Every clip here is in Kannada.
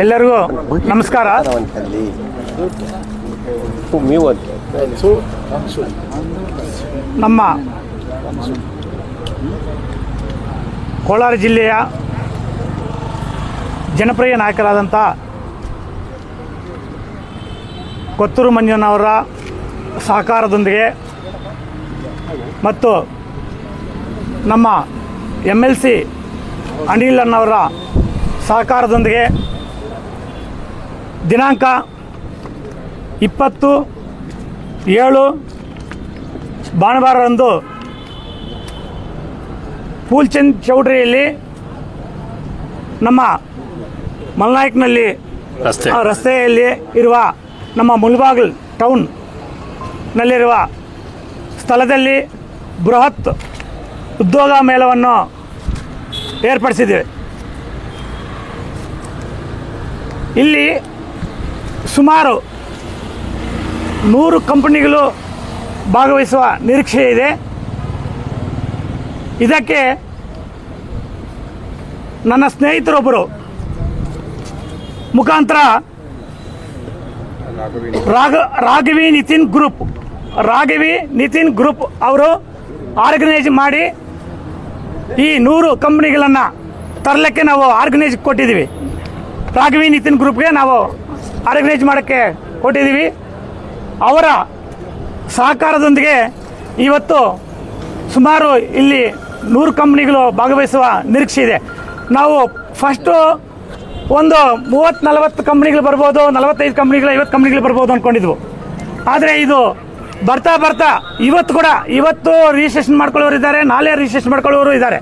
ಎಲ್ಲರಿಗೂ ನಮಸ್ಕಾರ. ನಮ್ಮ ಕೋಲಾರ ಜಿಲ್ಲೆಯ ಜನಪ್ರಿಯ ನಾಯಕರಾದಂಥ ಕೊತ್ತೂರು ಮಂಜಣ್ಣವರ ಸಹಕಾರದೊಂದಿಗೆ ಮತ್ತು ನಮ್ಮ MLC ಅನಿಲ್ ಅನ್ನವರ ಸಹಕಾರದೊಂದಿಗೆ ದಿನಾಂಕ 20/7 ಭಾನುವಾರದಂದು ಫೂಲ್ಚಂದ್ ಚೌಟ್ರಿಯಲ್ಲಿ ನಮ್ಮ ಮಲ್ನಾಯಕ್ನಲ್ಲಿ ರಸ್ತೆಯಲ್ಲಿ ಇರುವ ನಮ್ಮ ಮುಳಬಾಗಿಲು ಟೌನ್ನಲ್ಲಿರುವ ಸ್ಥಳದಲ್ಲಿ ಬೃಹತ್ ಉದ್ಯೋಗ ಮೇಳವನ್ನು ಏರ್ಪಡಿಸಿದ್ದೇವೆ. ಇಲ್ಲಿ ಸುಮಾರು 100 ಕಂಪನಿಗಳು ಭಾಗವಹಿಸುವ ನಿರೀಕ್ಷೆ ಇದೆ. ಇದಕ್ಕೆ ನನ್ನ ಸ್ನೇಹಿತರೊಬ್ಬರು ಮುಖಾಂತರ ರಾಘವಿ ನಿತಿನ್ ಗ್ರೂಪ್ ಅವರು ಆರ್ಗನೈಸ್ ಮಾಡಿ ಈ 100 ಕಂಪನಿಗಳನ್ನು ತರಲಿಕ್ಕೆ ನಾವು ಆರ್ಗನೈಸ್ ಕೊಟ್ಟಿದ್ದೀವಿ. ರಾಘವಿ ನಿತಿನ್ ಗ್ರೂಪ್ಗೆ ನಾವು ಆರ್ಗನೈಸ್ ಮಾಡೋಕ್ಕೆ ಕೊಟ್ಟಿದ್ದೀವಿ. ಅವರ ಸಹಕಾರದೊಂದಿಗೆ ಇವತ್ತು ಸುಮಾರು ಇಲ್ಲಿ 100 ಕಂಪನಿಗಳು ಭಾಗವಹಿಸುವ ನಿರೀಕ್ಷೆ ಇದೆ. ನಾವು ಫಸ್ಟು ಒಂದು 30-40 ಕಂಪ್ನಿಗಳು ಬರ್ಬೋದು, 45 ಕಂಪ್ನಿಗಳು, 50 ಕಂಪ್ನಿಗಳು ಬರ್ಬೋದು ಅಂದ್ಕೊಂಡಿದ್ವು. ಆದರೆ ಇದು ಬರ್ತಾ ಇವತ್ತು ರಿಜಿಸ್ಟ್ರೇಷನ್ ಮಾಡ್ಕೊಳ್ಳೋರು ಇದ್ದಾರೆ, ನಾಳೆ ರಿಜಿಸ್ಟ್ರೇಷನ್ ಮಾಡ್ಕೊಳ್ಳೋರು ಇದ್ದಾರೆ.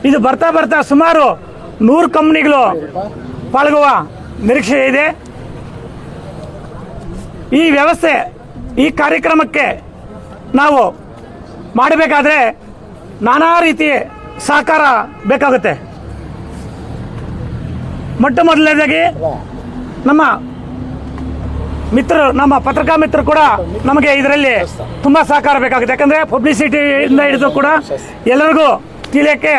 ಇದು ಬರ್ತಾ ಸುಮಾರು 100 ಕಂಪ್ನಿಗಳು ಪಾಲ್ಗೊಳ್ಳುವ ನಿರೀಕ್ಷೆ ಇದೆ. ಈ ವ್ಯವಸ್ಥೆ, ಈ ಕಾರ್ಯಕ್ರಮಕ್ಕೆ ನಾವು ಮಾಡಬೇಕಾದ್ರೆ ನಾನಾ ರೀತಿಯ ಸಹಕಾರ ಬೇಕಾಗುತ್ತೆ. ಮೊದಲನೇದಾಗಿ ನಮ್ಮ ಮಿತ್ರರು, ನಮ್ಮ ಪತ್ರಿಕಾ ಮಿತ್ರರು ಕೂಡ ನಮಗೆ ಇದರಲ್ಲಿ ತುಂಬ ಸಹಕಾರ ಬೇಕಾಗುತ್ತೆ. ಯಾಕಂದರೆ ಪಬ್ಲಿಸಿಟಿಯಿಂದ ಹಿಡಿದು ಕೂಡ ಎಲ್ಲರಿಗೂ ತಿಳಿಯೋಕ್ಕೆ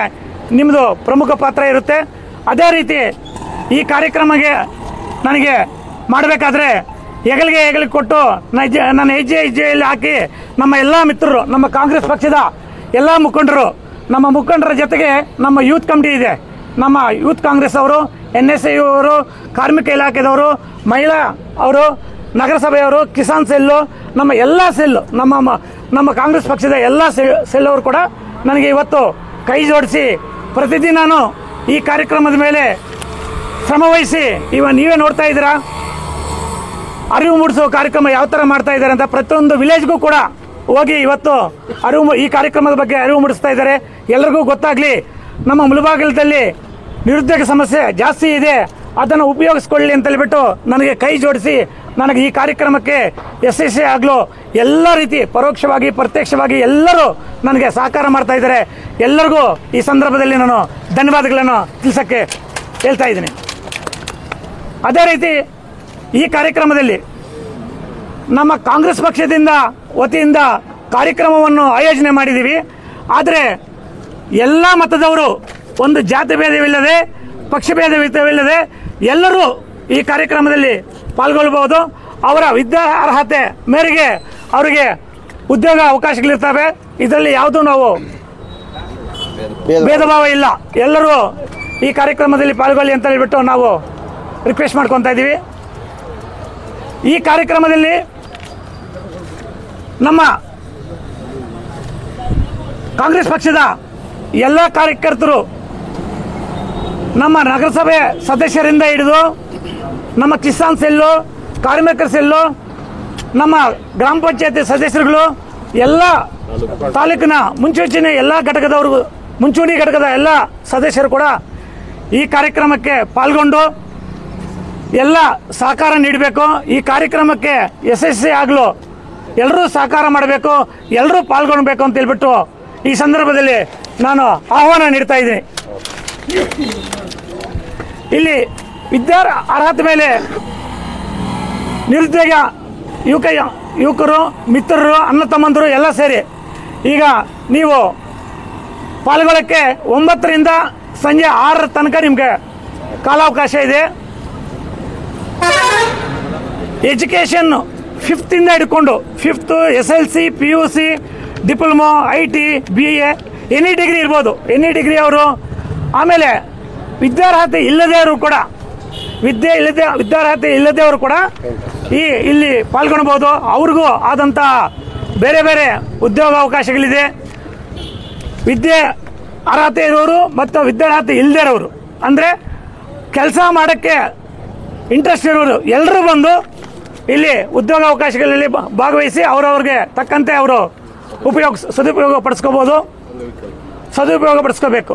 ನಿಮ್ಮದು ಪ್ರಮುಖ ಪಾತ್ರ ಇರುತ್ತೆ. ಅದೇ ರೀತಿ ಈ ಕಾರ್ಯಕ್ರಮಕ್ಕೆ ನನಗೆ ಮಾಡಬೇಕಾದ್ರೆ ಹೆಗಲಿಗೆ ಕೊಟ್ಟು ನನ್ನ ಹೆಜ್ಜೆಯಲ್ಲಿ ಹಾಕಿ ನಮ್ಮ ಎಲ್ಲ ಮಿತ್ರರು, ನಮ್ಮ ಕಾಂಗ್ರೆಸ್ ಪಕ್ಷದ ಎಲ್ಲ ಮುಖಂಡರು, ನಮ್ಮ ಮುಖಂಡರ ಜೊತೆಗೆ ನಮ್ಮ ಯೂತ್ ಕಮಿಟಿ ಇದೆ, ನಮ್ಮ ಯೂತ್ ಕಾಂಗ್ರೆಸ್ ಅವರು, NSI ಅವರು, ಕಾರ್ಮಿಕ ಇಲಾಖೆದವರು, ಮಹಿಳಾ ಅವರು, ನಗರಸಭೆಯವರು, ಕಿಸಾನ್ ಸೆಲ್ಲು, ನಮ್ಮ ಎಲ್ಲ ಸೆಲ್ಲು, ನಮ್ಮ ಕಾಂಗ್ರೆಸ್ ಪಕ್ಷದ ಎಲ್ಲ ಸೆಲ್ ಅವರು ಕೂಡ ನನಗೆ ಇವತ್ತು ಕೈ ಜೋಡಿಸಿ ಪ್ರತಿದಿನ ಈ ಕಾರ್ಯಕ್ರಮದ ಮೇಲೆ ಶ್ರಮವಹಿಸಿ ನೀವೇ ನೋಡ್ತಾ ಇದ್ದೀರಾ, ಅರಿವು ಮೂಡಿಸುವ ಕಾರ್ಯಕ್ರಮ ಯಾವ ಥರ ಮಾಡ್ತಾ ಇದ್ದಾರೆ ಅಂತ ಪ್ರತಿಯೊಂದು ವಿಲೇಜ್ಗೂ ಕೂಡ ಹೋಗಿ ಇವತ್ತು ಈ ಕಾರ್ಯಕ್ರಮದ ಬಗ್ಗೆ ಅರಿವು ಮೂಡಿಸ್ತಾ ಇದ್ದಾರೆ. ಎಲ್ಲರಿಗೂ ಗೊತ್ತಾಗಲಿ, ನಮ್ಮ ಮುಳಬಾಗಿಲದಲ್ಲಿ ನಿರುದ್ಯೋಗ ಸಮಸ್ಯೆ ಜಾಸ್ತಿ ಇದೆ, ಅದನ್ನು ಉಪಯೋಗಿಸ್ಕೊಳ್ಳಿ ಅಂತ ಹೇಳಿಬಿಟ್ಟು ನನಗೆ ಕೈ ಜೋಡಿಸಿ ನನಗೆ ಈ ಕಾರ್ಯಕ್ರಮಕ್ಕೆ ಯಶಸ್ವಿ ಆಗಲು ಎಲ್ಲ ರೀತಿ ಪರೋಕ್ಷವಾಗಿ ಪ್ರತ್ಯಕ್ಷವಾಗಿ ಎಲ್ಲರೂ ನನಗೆ ಸಹಕಾರ ಮಾಡ್ತಾ ಇದ್ದಾರೆ. ಎಲ್ಲರಿಗೂ ಈ ಸಂದರ್ಭದಲ್ಲಿ ನಾನು ಧನ್ಯವಾದಗಳನ್ನು ತಿಳಿಸೋಕ್ಕೆ ಹೇಳ್ತಾ ಇದ್ದೀನಿ. ಅದೇ ರೀತಿ ಈ ಕಾರ್ಯಕ್ರಮದಲ್ಲಿ ನಮ್ಮ ಕಾಂಗ್ರೆಸ್ ಪಕ್ಷದಿಂದ ವತಿಯಿಂದ ಕಾರ್ಯಕ್ರಮವನ್ನು ಆಯೋಜನೆ ಮಾಡಿದ್ದೀವಿ. ಆದರೆ ಎಲ್ಲ ಮತದವರು ಒಂದು ಜಾತಿ ಭೇದವಿಲ್ಲದೆ, ಪಕ್ಷಭೇದವಿಲ್ಲದೆ ಎಲ್ಲರೂ ಈ ಕಾರ್ಯಕ್ರಮದಲ್ಲಿ ಪಾಲ್ಗೊಳ್ಳಬಹುದು. ಅವರ ವಿದ್ಯಾ ಅರ್ಹತೆ ಮೇರೆಗೆ ಅವರಿಗೆ ಉದ್ಯೋಗ ಅವಕಾಶಗಳಿರ್ತವೆ. ಇದರಲ್ಲಿ ಯಾವುದೂ ನಾವು ಭೇದ ಭಾವ ಇಲ್ಲ. ಎಲ್ಲರೂ ಈ ಕಾರ್ಯಕ್ರಮದಲ್ಲಿ ಪಾಲ್ಗೊಳ್ಳಿ ಅಂತ ಹೇಳ್ಬಿಟ್ಟು ನಾವು ರಿಕ್ವೆಸ್ಟ್ ಮಾಡ್ಕೊತಾ ಇದ್ದೀವಿ. ಈ ಕಾರ್ಯಕ್ರಮದಲ್ಲಿ ನಮ್ಮ ಕಾಂಗ್ರೆಸ್ ಪಕ್ಷದ ಎಲ್ಲ ಕಾರ್ಯಕರ್ತರು, ನಮ್ಮ ನಗರಸಭೆ ಸದಸ್ಯರಿಂದ ಹಿಡಿದು ನಮ್ಮ ಕಿಸಾನ್ ಸೆಲ್ಲು, ಕಾರ್ಮಿಕರ ಸೆಲ್ಲು, ನಮ್ಮ ಗ್ರಾಮ ಪಂಚಾಯತಿ ಸದಸ್ಯರುಗಳು, ಎಲ್ಲ ತಾಲೂಕಿನ ಮುಂಚೂಣಿ ಎಲ್ಲ ಘಟಕದವರು, ಮುಂಚೂಣಿ ಘಟಕದ ಎಲ್ಲ ಸದಸ್ಯರು ಕೂಡ ಈ ಕಾರ್ಯಕ್ರಮಕ್ಕೆ ಪಾಲ್ಗೊಂಡು ಎಲ್ಲ ಸಹಕಾರ ನೀಡಬೇಕು. ಈ ಕಾರ್ಯಕ್ರಮಕ್ಕೆ ಯಶಸ್ವಿ ಆಗಲು ಎಲ್ಲರೂ ಸಹಕಾರ ಮಾಡಬೇಕು, ಎಲ್ಲರೂ ಪಾಲ್ಗೊಳ್ಬೇಕು ಅಂತ ಹೇಳ್ಬಿಟ್ಟು ಈ ಸಂದರ್ಭದಲ್ಲಿ ನಾನು ಆಹ್ವಾನ ನೀಡ್ತಾ ಇದ್ದೀನಿ. ಇಲ್ಲಿ ವಿದ್ಯಾ ಅರ್ಹತೆ ಮೇಲೆ ನಿರುದ್ಯೋಗ ಯುವಕರು, ಮಿತ್ರರು, ಅಣ್ಣ ತಮ್ಮಂದರು ಎಲ್ಲ ಸೇರಿ ಈಗ ನೀವು ಪಾಲ್ಗೊಳ್ಳೋಕ್ಕೆ 9ರಿಂದ ಸಂಜೆ 6 ತನಕ ನಿಮಗೆ ಕಾಲಾವಕಾಶ ಇದೆ. ಎಜುಕೇಷನ್ 5th ಇಂದ ಹಿಡ್ಕೊಂಡು 5th SLC PUC diploma IT BA any degree ಇರ್ಬೋದು, ಎನಿ ಡಿಗ್ರಿ ಅವರು. ಆಮೇಲೆ ವಿದ್ಯಾರ್ಹತೆ ಇಲ್ಲದವರು ಕೂಡ ವಿದ್ಯಾರ್ಹತೆ ಇಲ್ಲದವರು ಕೂಡ ಇಲ್ಲಿ ಪಾಲ್ಗೊಳ್ಬಹುದು. ಅವ್ರಿಗೂ ಆದಂಥ ಬೇರೆ ಬೇರೆ ಉದ್ಯೋಗ ಅವಕಾಶಗಳಿದೆ. ವಿದ್ಯೆ ಅರ್ಹತೆ ಇರೋರು ಮತ್ತು ವಿದ್ಯಾರ್ಹತೆ ಇಲ್ಲದೇ ಇರೋರು, ಅಂದರೆ ಕೆಲಸ ಮಾಡೋಕ್ಕೆ ಇಂಟ್ರೆಸ್ಟ್ ಇರೋರು ಎಲ್ಲರೂ ಬಂದು ಇಲ್ಲಿ ಉದ್ಯೋಗ ಅವಕಾಶಗಳಲ್ಲಿ ಭಾಗವಹಿಸಿ ಅವರವ್ರಿಗೆ ತಕ್ಕಂತೆ ಅವರು ಸದುಪಯೋಗ ಪಡಿಸ್ಕೋಬೇಕು.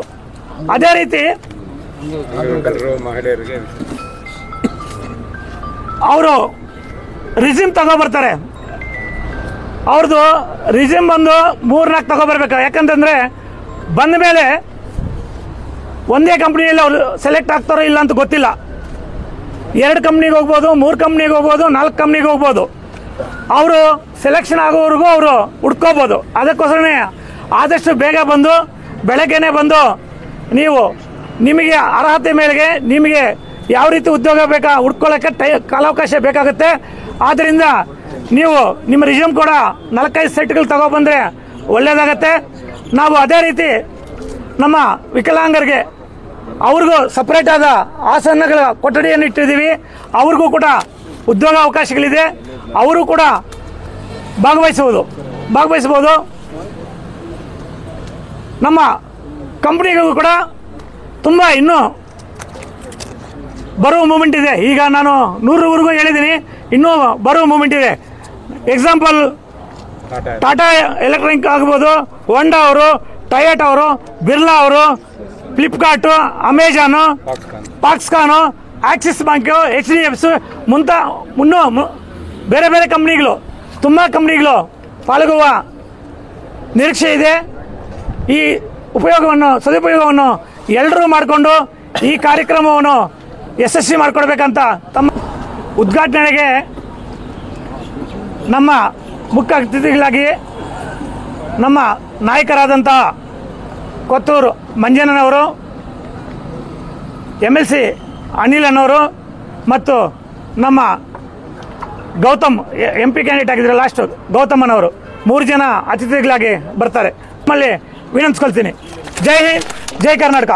ಅದೇ ರೀತಿ ಅವರು ರಿಸ್ಯೂಮ್ ತಗೊಬರ್ತಾರೆ. ಅವ್ರದ್ದು ರಿಸ್ಯೂಮ್ ಬಂದು 3-4 ತಗೊಬರ್ಬೇಕು. ಯಾಕಂತಂದ್ರೆ ಬಂದ ಮೇಲೆ ಒಂದೇ ಕಂಪ್ನಿಯಲ್ಲಿ ಅವರು ಸೆಲೆಕ್ಟ್ ಆಗ್ತಾರೋ ಇಲ್ಲ ಅಂತ ಗೊತ್ತಿಲ್ಲ. 2 ಕಂಪ್ನಿಗೆ ಹೋಗ್ಬೋದು, 3 ಕಂಪ್ನಿಗೆ ಹೋಗ್ಬೋದು, 4 ಕಂಪ್ನಿಗೆ ಹೋಗ್ಬೋದು. ಅವರು ಸೆಲೆಕ್ಷನ್ ಆಗೋವರೆಗೂ ಅವರು ಹುಡ್ಕೋಬೋದು. ಅದಕ್ಕೋಸ್ಕರನೇ ಆದಷ್ಟು ಬೇಗ ಬಂದು ಬೆಳಗ್ಗೆನೆ ಬಂದು ನೀವು ನಿಮಗೆ ಅರ್ಹತೆ ಮೇರೆಗೆ ನಿಮಗೆ ಯಾವ ರೀತಿ ಉದ್ಯೋಗ ಬೇಕಾ ಹುಡ್ಕೊಳ್ಳೋಕ್ಕೆ ಕಾಲಾವಕಾಶ ಬೇಕಾಗುತ್ತೆ. ಆದ್ದರಿಂದ ನೀವು ನಿಮ್ಮ ರಿಸ್ಯೂಮ್ ಕೂಡ 4-5 ಸೆಟ್ಗಳು ತಗೊಬಂದ್ರೆ ಒಳ್ಳೇದಾಗತ್ತೆ. ನಾವು ಅದೇ ರೀತಿ ನಮ್ಮ ವಿಕಲಾಂಗರಿಗೆ ಅವ್ರಿಗೂ ಸಪ್ರೇಟ್ ಆದ ಆಸನಗಳ ಕೊಠಡಿಯನ್ನು ಇಟ್ಟಿದ್ದೀವಿ. ಅವ್ರಿಗೂ ಕೂಡ ಉದ್ಯೋಗ ಅವಕಾಶಗಳಿದೆ. ಅವರು ಕೂಡ ಭಾಗವಹಿಸಬಹುದು. ನಮ್ಮ ಕಂಪ್ನಿಗೂ ಕೂಡ ತುಂಬ ಇನ್ನೂ ಬರುವ ಮೂಮೆಂಟ್ ಇದೆ. ಈಗ ನಾನು 100ವರೆಗೂ ಹೇಳಿದ್ದೀನಿ, ಇನ್ನೂ ಬರುವ ಮೂಮೆಂಟ್ ಇದೆ. ಎಕ್ಸಾಂಪಲ್ ಟಾಟಾ ಎಲೆಕ್ಟ್ರಾನಿಕ್ ಆಗ್ಬೋದು, ಹೋಂಡಾ ಅವರು, ಟೊಯೋಟಾ ಅವರು, ಬಿರ್ಲಾ ಅವರು, Flipkart, Amazon, Foxconn, Axis Bank, HDFC ಬೇರೆ ಬೇರೆ ಕಂಪ್ನಿಗಳು, ತುಂಬ ಕಂಪ್ನಿಗಳು ಪಾಲ್ಗೊಳ್ಳುವ ನಿರೀಕ್ಷೆ ಇದೆ. ಈ ಸದುಪಯೋಗವನ್ನು ಎಲ್ಲರೂ ಮಾಡಿಕೊಂಡು ಈ ಕಾರ್ಯಕ್ರಮವನ್ನು ಯಶಸ್ವಿ ಮಾಡಿಕೊಡ್ಬೇಕಂತ ತಮ್ಮ ಉದ್ಘಾಟನೆಗೆ ನಮ್ಮ ಮುಖ್ಯ ಅತಿಥಿಗಳಾಗಿ ನಮ್ಮ ನಾಯಕರಾದಂಥ ಕೊತ್ತೂರು ಮಂಜಣ್ಣನವರು, MLC ಅನಿಲ್ ಅನ್ನೋರು ಮತ್ತು ನಮ್ಮ ಗೌತಮ್ MP ಕ್ಯಾಂಡಿಡೇಟ್ ಆಗಿದ್ರೆ ಲಾಸ್ಟ್ ಗೌತಮನವರು 3 ಜನ ಅತಿಥಿಗಳಾಗಿ ಬರ್ತಾರೆ. ನಮ್ಮಲ್ಲಿ ವಿನಂತಿಸ್ಕೊಳ್ತೀನಿ. ಜೈ ಹಿಂದ್, ಜೈ ಕರ್ನಾಟಕ.